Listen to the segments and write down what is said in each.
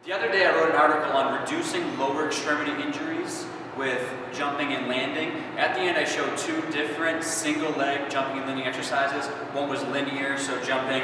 The other day I wrote an article on reducing lower extremity injuries with jumping and landing. At the end I showed two different single leg jumping and landing exercises. One was linear, so jumping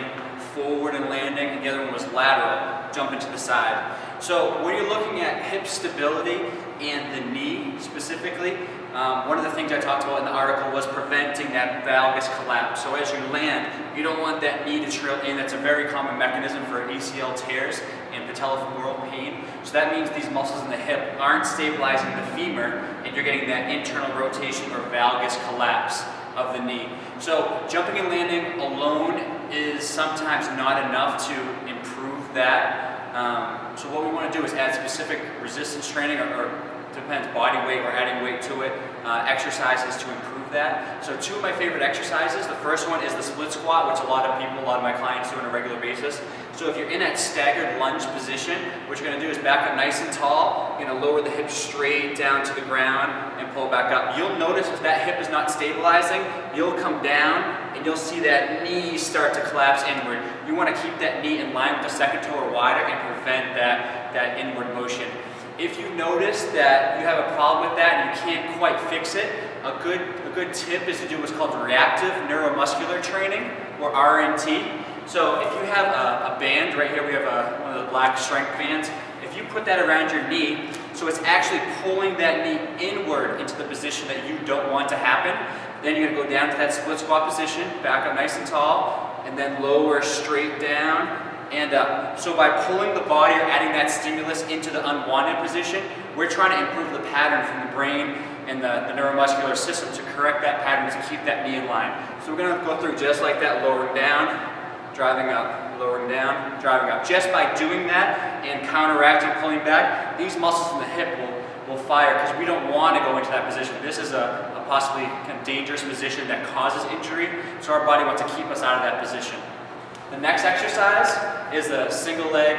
forward and landing, and the other one was lateral, jumping to the side. So when you're looking at hip stability and the knee specifically, one of the things I talked about in the article was preventing that valgus collapse. So as you land, you don't want that knee to trail in. That's a very common mechanism for ACL tears and patellofemoral pain. So that means these muscles in the hip aren't stabilizing the femur, and you're getting that internal rotation or valgus collapse of the knee. So jumping and landing alone is sometimes not enough to improve that. So what we want to do is add specific resistance training or depends, body weight or adding weight to it, exercises to improve that. So two of my favorite exercises, the first one is the split squat, which a lot of my clients do on a regular basis. So if you're in that staggered lunge position, what you're going to do is back up nice and tall, you're going to lower the hips straight down to the ground and pull back up. You'll notice if that hip is not stabilizing, you'll come down and you'll see that knee start to collapse inward. You want to keep that knee in line with the second toe or wider and prevent that inward motion. If you notice that you have a problem with that and you can't quite fix it, a good tip is to do what's called reactive neuromuscular training, or RNT. So if you have a band, right here we have one of the black strength bands, if you put that around your knee, so it's actually pulling that knee inward into the position that you don't want to happen, then you're going to go down to that split squat position, back up nice and tall, and then lower straight down and up. So by pulling the body or adding that stimulus into the unwanted position, we're trying to improve the pattern from the brain and the neuromuscular system to correct that pattern to keep that knee in line. So we're going to go through just like that, lowering down, driving up, lowering down, driving up. Just by doing that and counteracting, pulling back, these muscles in the hip will fire because we don't want to go into that position. This is a possibly kind of dangerous position that causes injury, so our body wants to keep us out of that position. The next exercise is a single leg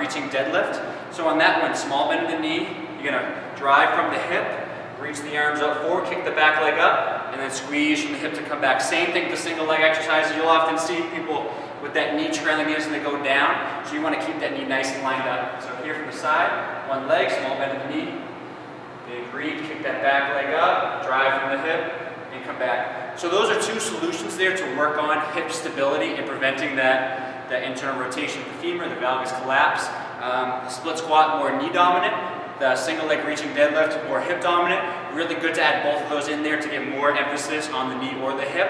reaching deadlift. So on that one, small bend of the knee, you're going to drive from the hip, reach the arms up forward, kick the back leg up, and then squeeze from the hip to come back. Same thing with the single leg exercises. You'll often see people with that knee trailing in as they go down, so you want to keep that knee nice and lined up. So here from the side, one leg, small bend of the knee, big reach, kick that back leg up, drive from the hip, and come back. So those are two solutions there to work on hip stability and preventing that internal rotation of the femur, the valgus collapse. Split squat, more knee dominant. The single leg reaching deadlift, more hip dominant. Really good to add both of those in there to get more emphasis on the knee or the hip,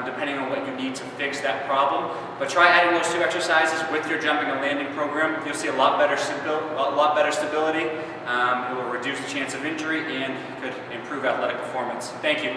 depending on what you need to fix that problem. But try adding those two exercises with your jumping and landing program. You'll see a lot better stability. It will reduce the chance of injury and could improve athletic performance. Thank you.